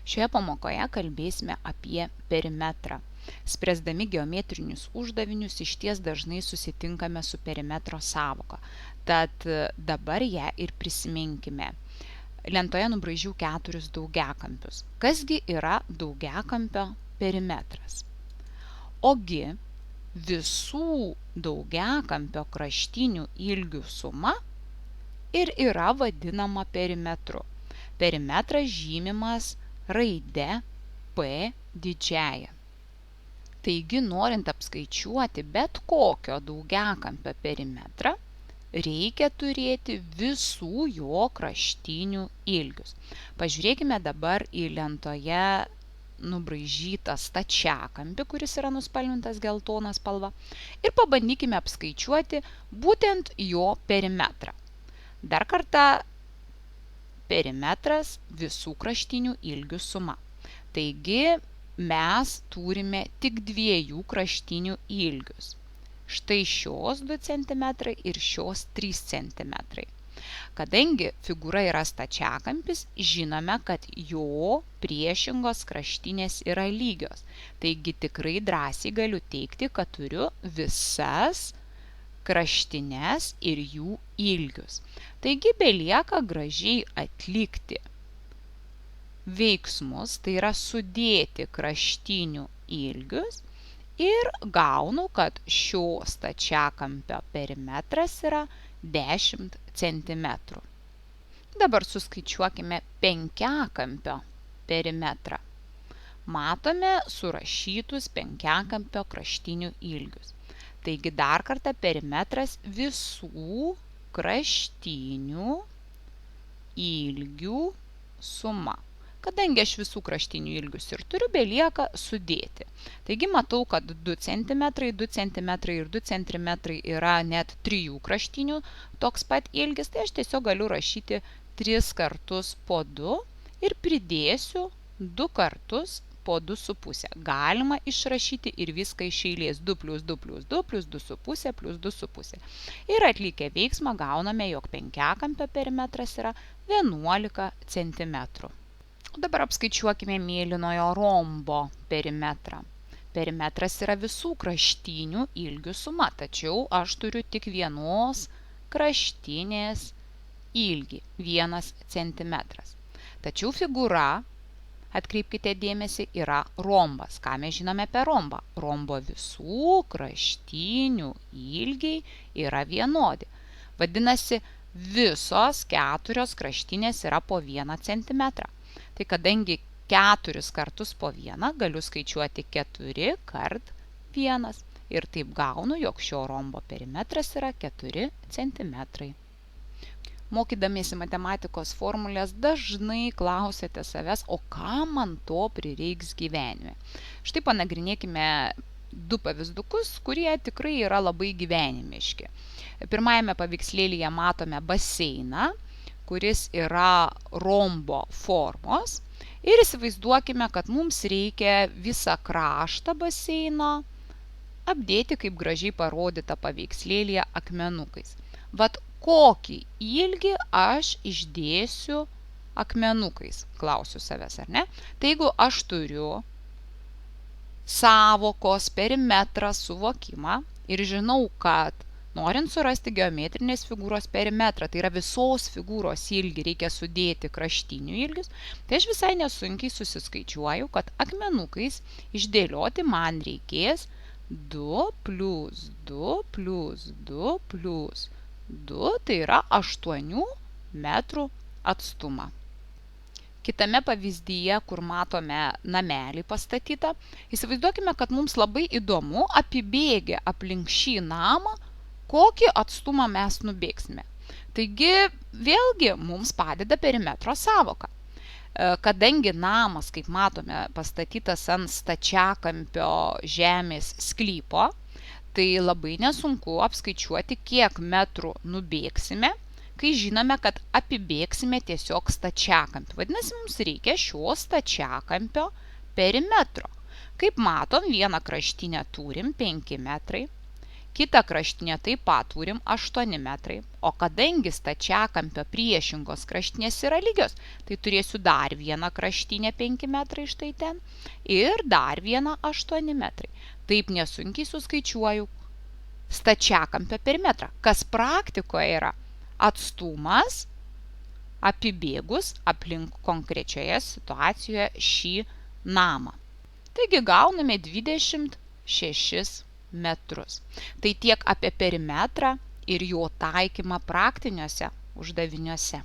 Šioje pamokoje kalbėsime apie perimetrą. Spręsdami geometrinius uždavinius išties dažnai susitinkame su perimetro sąvoka, tad dabar ją ir prisiminkime. Lentoje nubraižiau 4 daugiakampius. Kasgi yra daugiakampio perimetras? Ogi visų daugiakampio kraštinių ilgių suma ir yra vadinama perimetru. Perimetras žymimas raide P didžiąja. Taigi, norint apskaičiuoti bet kokio daugiakampio perimetrą, reikia turėti visų jo kraštinių ilgius. Pažiūrėkime dabar į lentoje nubraižytą stačiakampį, kuris yra nuspalvintas geltona spalva, ir pabandykime apskaičiuoti būtent jo perimetrą. Dar kartą, perimetras visų kraštinių ilgių suma. Taigi, mes turime tik 2 kraštinių ilgius. Štai šios 2 cm ir šios 3 cm. Kadangi figūra yra stačiakampis, žinome, kad jo priešingos kraštinės yra lygios. Taigi tikrai drąsiai galiu teigti, kad turiu visas kraštines ir jų ilgius. Taigi belieka gražiai atlikti veiksmus, tai yra sudėti kraštinių ilgius ir gaunu, kad šio stačiakampio perimetras yra 10 cm. Dabar suskaičiuokime penkiakampio perimetrą. Matome surašytus penkiakampio kraštinių ilgius. Taigi dar kartą perimetras visų kraštinių ilgių suma. Kadangi aš visų kraštinių ilgius ir turiu, belieka sudėti. Taigi matau, kad 2 cm, 2 cm ir 2 cm yra net 3 kraštinių toks pat ilgis, tai aš tiesiog galiu rašyti 3 kartus po 2 ir pridėsiu 2 kartus po 2,5. Galima išrašyti ir viską iš eilės 2 plus 2 plus 2 plus 2,5 plus 2,5. Ir atlikę veiksmą gauname, jog penkiakampio perimetras yra 11 cm. Dabar apskaičiuokime mėlynojo rombo perimetrą. Perimetras yra visų kraštinių ilgių suma, tačiau aš turiu tik vienos kraštinės ilgį, 1 cm. Tačiau figūra, atkreipkite dėmesį, yra rombas. Ką mes žinome apie rombą? Rombo visų kraštinių ilgiai yra vienodi. Vadinasi, visos 4 kraštinės yra po 1 cm. Tai kadangi 4 kartus po 1, galiu skaičiuoti 4 kart 1. Ir taip gaunu, jog šio rombo perimetras yra 4 cm. Mokydamiesi matematikos formulės dažnai klausėte savęs, o ką man to prireiks gyvenime. Štai panagrinėkime 2 pavyzdukus, kurie tikrai yra labai gyvenimiški. Pirmajame paveikslėlyje matome baseiną, kuris yra rombo formos. Ir įsivaizduokime, kad mums reikia visą kraštą baseino apdėti, kaip gražiai parodyta paveikslėlyje, akmenukais. Vat kokį ilgį aš išdėsiu akmenukais, klausiu savęs, ar ne? Tai jeigu aš turiu sąvokos perimetrą suvokimą ir žinau, kad norint surasti geometrinės figūros perimetrą, tai yra visos figūros ilgį, reikia sudėti kraštinių ilgius, tai aš visai nesunkiai susiskaičiuoju, kad akmenukais išdėlioti man reikės 2 plus 2 plus 2 plus 2, tai yra 8 metrų atstumą. Kitame pavyzdyje, kur matome namelį pastatytą, įsivaizduokime, kad mums labai įdomu apibėgę aplink šį namą, kokį atstumą mes nubėgsime. Taigi, vėlgi, mums padeda perimetro sąvoka. Kadangi namas, kaip matome, pastatytas ant stačiakampio žemės sklypo, tai labai nesunku apskaičiuoti, kiek metrų nubėgsime, kai žinome, kad apibėgsime tiesiog stačiakampį. Vadinasi, mums reikia šio stačiakampio perimetro. Kaip matom, vieną kraštinę turim 5 metrai, Kitą kraštinę taip pat turim 8 metrai, o kadangi stačiakampio priešingos kraštinės yra lygios, tai turėsiu dar vieną kraštinę 5 metrai štai ten ir dar vieną 8 metrai. Taip nesunkiai suskaičiuoju stačiakampio perimetrą, kas praktikoje yra atstumas apibėgus aplink konkrečioje situacijoje šį namą. Taigi gauname 26 metrus. Tai tiek apie perimetrą ir jo taikymą praktiniuose uždaviniuose.